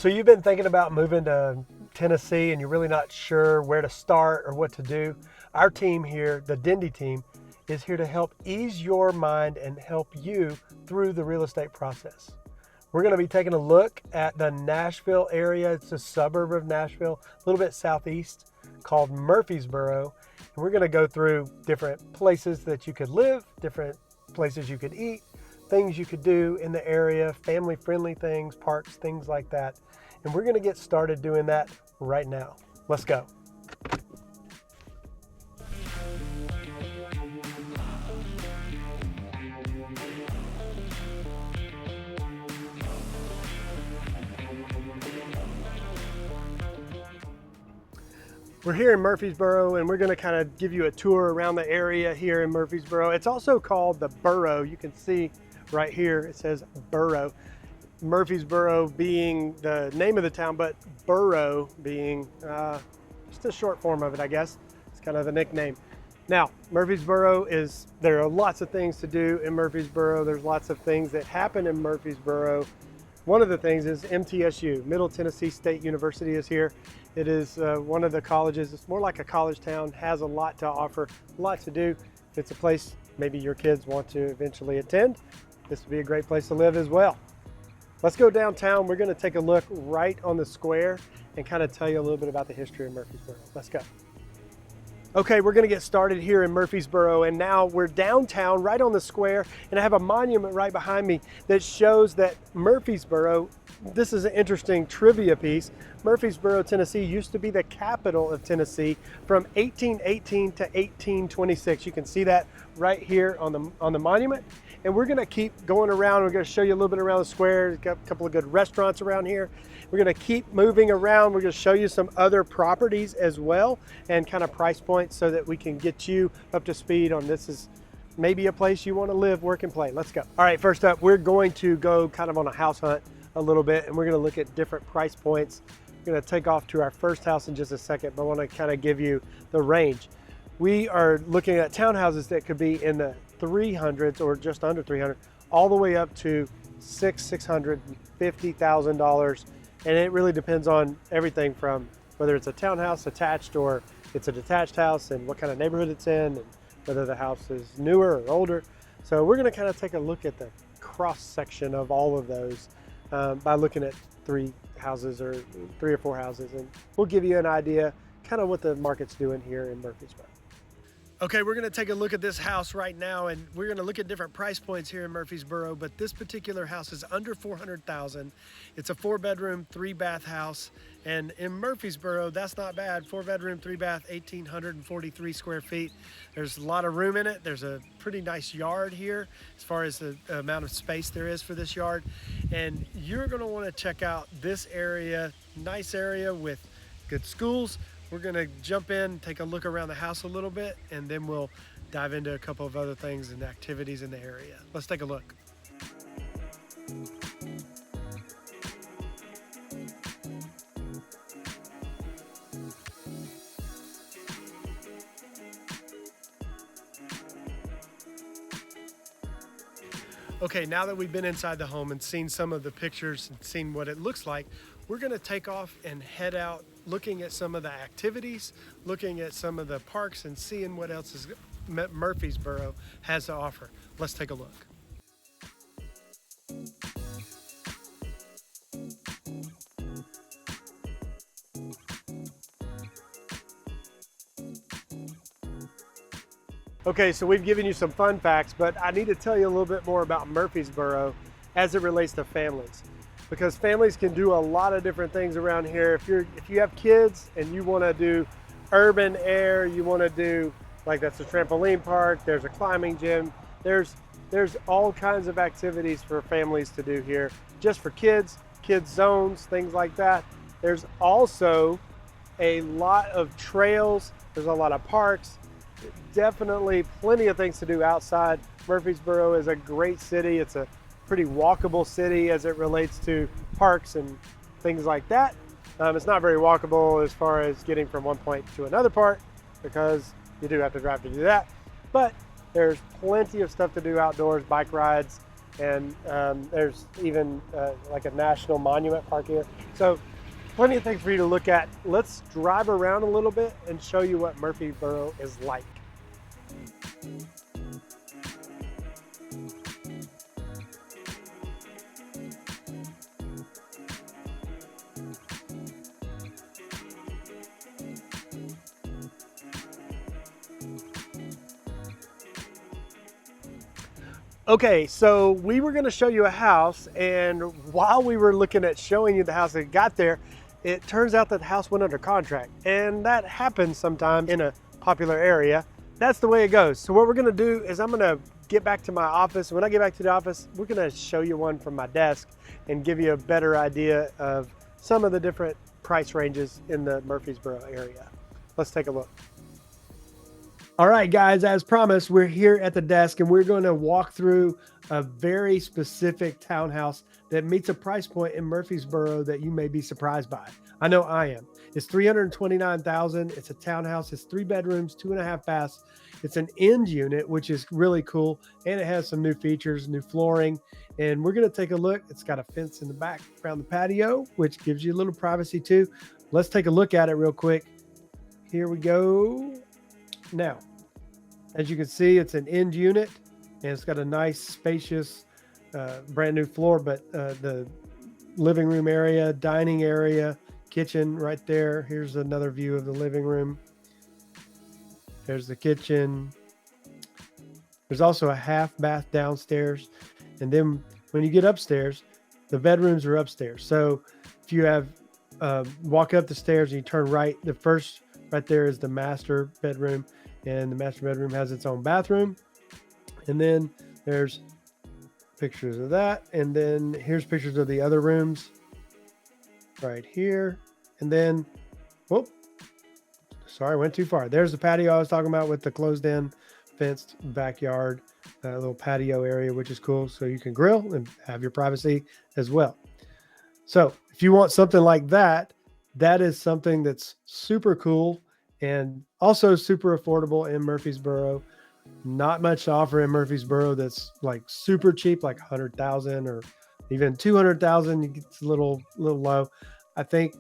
So you've been thinking about moving to Tennessee and you're really not sure where to start or what to do. Our team here, the Dindy team, is here to help ease your mind and help you through the real estate process. We're going to be taking a look at the Nashville area. It's a suburb of Nashville, a little bit southeast, called Murfreesboro. And we're going to go through different places that you could live, different places you could eat, things you could do in the area, family-friendly things, parks, things like that. And we're going to get started doing that right now. Let's go. We're here in Murfreesboro, and we're going to kind of give you a tour around the area here in Murfreesboro. It's also called the Burrow. You can see right here it says Burrow. Murfreesboro being the name of the town, but Burrow being just a short form of it, I guess. It's kind of the nickname. Now, Murfreesboro there are lots of things to do in Murfreesboro. There's lots of things that happen in Murfreesboro. One of the things is MTSU, Middle Tennessee State University, is here. It is one of the colleges. It's more like a college town, has a lot to offer, a lot to do. If it's a place maybe your kids want to eventually attend, this would be a great place to live as well. Let's go downtown. We're going to take a look right on the square and kind of tell you a little bit about the history of Murfreesboro. Let's go. Okay, we're going to get started here in Murfreesboro, and now we're downtown right on the square, and I have a monument right behind me that shows that Murfreesboro, this is an interesting trivia piece, Murfreesboro, Tennessee used to be the capital of Tennessee from 1818 to 1826. You can see that right here on the monument. And we're going to keep going around. We're going to show you a little bit around the square. We've got a couple of good restaurants around here. We're going to keep moving around. We're going to show you some other properties as well and kind of price points so that we can get you up to speed on this is maybe a place you want to live, work, and play. Let's go. All right, first up, we're going to go kind of on a house hunt a little bit, and we're going to look at different price points. We're going to take off to our first house in just a second, but I want to kind of give you the range. We are looking at townhouses that could be in the 300s or just under 300, all the way up to $650,000. And it really depends on everything from whether it's a townhouse attached or it's a detached house and what kind of neighborhood it's in and whether the house is newer or older. So we're going to kind of take a look at the cross section of all of those by looking at three or four houses, and we'll give you an idea kind of what the market's doing here in Murfreesboro. Okay, we're going to take a look at this house right now, and we're going to look at different price points here in Murfreesboro, but this particular house is under $400,000. It's a 4-bedroom, 3-bath house, and in Murfreesboro, that's not bad. 4-bedroom, 3-bath, 1,843 square feet. There's a lot of room in it. There's a pretty nice yard here as far as the amount of space there is for this yard, and you're going to want to check out this area, nice area with good schools. We're going to jump in, take a look around the house a little bit, and then we'll dive into a couple of other things and activities in the area. Let's take a look. Okay, now that we've been inside the home and seen some of the pictures and seen what it looks like, we're going to take off and head out looking at some of the activities, looking at some of the parks, and seeing what else Murfreesboro has to offer. Let's take a look. Okay, so we've given you some fun facts, but I need to tell you a little bit more about Murfreesboro as it relates to families, because families can do a lot of different things around here. If you have kids and you want to do urban air, you want to do that's a trampoline park, there's a climbing gym, there's all kinds of activities for families to do here, just for kids zones, things like that. There's also a lot of trails, there's a lot of parks, definitely plenty of things to do outside. Murfreesboro is a great city. It's a pretty walkable city as it relates to parks and things like that. It's not very walkable as far as getting from one point to another part because you do have to drive to do that. But there's plenty of stuff to do outdoors, bike rides, And there's even like a national monument park here. So plenty of things for you to look at. Let's drive around a little bit and show you what Murfreesboro is like. Okay, so we were going to show you a house, and while we were looking at showing you the house that got there, it turns out that the house went under contract, and that happens sometimes in a popular area. That's the way it goes. So what we're going to do is I'm going to get back to my office. When I get back to the office, we're going to show you one from my desk and give you a better idea of some of the different price ranges in the Murfreesboro area. Let's take a look. All right, guys, as promised, we're here at the desk and we're going to walk through a very specific townhouse that meets a price point in Murfreesboro that you may be surprised by. I know I am. It's $329,000. It's a townhouse. It's 3 bedrooms, 2.5 baths. It's an end unit, which is really cool. And it has some new features, new flooring. And we're going to take a look. It's got a fence in the back around the patio, which gives you a little privacy too. Let's take a look at it real quick. Here we go. Now, as you can see, it's an end unit and it's got a nice spacious brand new floor, but the living room area, dining area, kitchen right there. Here's another view of the living room. There's the kitchen. There's also a half bath downstairs. And then when you get upstairs, the bedrooms are upstairs. So if you have walk up the stairs and you turn right, the first right there is the master bedroom. And the master bedroom has its own bathroom. And then there's pictures of that. And then here's pictures of the other rooms right here. And then, whoop, sorry, I went too far. There's the patio I was talking about with the closed in fenced backyard, little patio area, which is cool. So you can grill and have your privacy as well. So if you want something like that, that is something that's super cool and also super affordable in Murfreesboro. Not much to offer in Murfreesboro that's like super cheap, like 100,000 or even 200,000. It's a little low. I think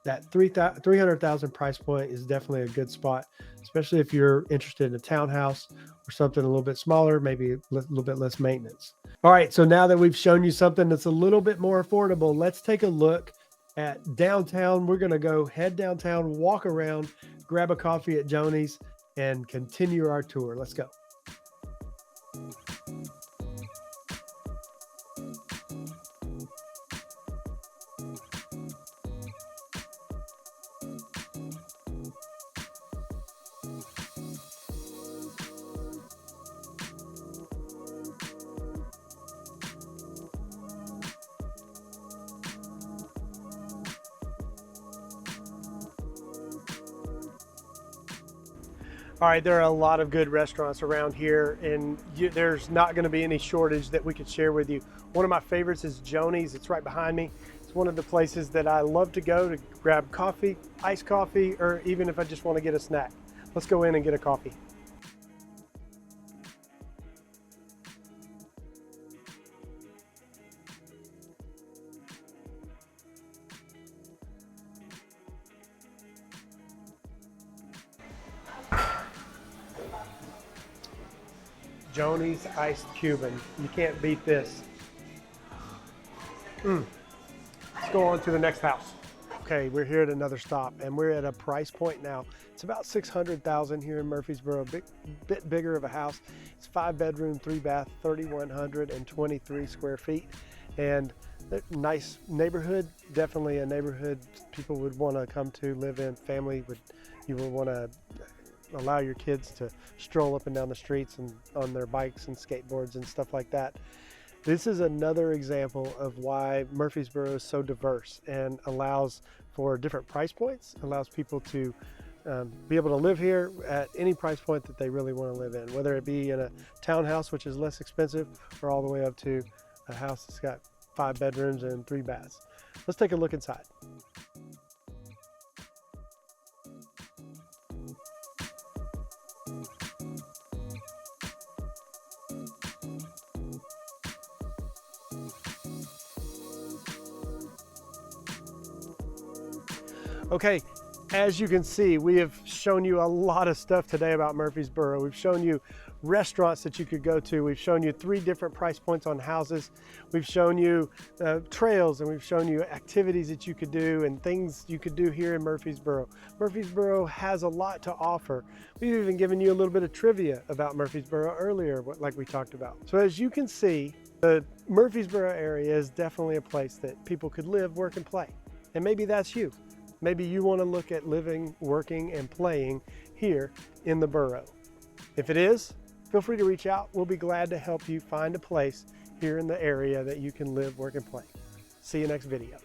that 300,000 price point is definitely a good spot, especially if you're interested in a townhouse or something a little bit smaller, maybe a little bit less maintenance. All right, so now that we've shown you something that's a little bit more affordable, let's take a look at downtown. We're going to go head downtown, walk around, grab a coffee at Janies, and continue our tour. Let's go. All right, there are a lot of good restaurants around here, and there's not going to be any shortage that we could share with you. One of my favorites is Janies. It's right behind me. It's one of the places that I love to go to grab coffee, iced coffee, or even if I just want to get a snack. Let's go in and get a coffee. Janies iced Cuban. You can't beat this. Let's go on to the next house. Okay, we're here at another stop, and we're at a price point now. It's about 600,000 here in Murfreesboro, a bit bigger of a house. It's 5 bedroom, 3 bath, 3,123 square feet, and nice neighborhood. Definitely a neighborhood people would want to come to live in. You would want to allow your kids to stroll up and down the streets and on their bikes and skateboards and stuff like that. This is another example of why Murfreesboro is so diverse and allows for different price points, allows people to be able to live here at any price point that they really want to live in, whether it be in a townhouse, which is less expensive, or all the way up to a house that's got 5 bedrooms and 3 baths. Let's take a look inside. Okay, as you can see, we have shown you a lot of stuff today about Murfreesboro. We've shown you restaurants that you could go to. We've shown you 3 different price points on houses. We've shown you trails, and we've shown you activities that you could do and things you could do here in Murfreesboro. Murfreesboro has a lot to offer. We've even given you a little bit of trivia about Murfreesboro earlier, like we talked about. So as you can see, the Murfreesboro area is definitely a place that people could live, work, and play. And maybe that's you. Maybe you want to look at living, working, and playing here in the Burrow. If it is, feel free to reach out. We'll be glad to help you find a place here in the area that you can live, work, and play. See you next video.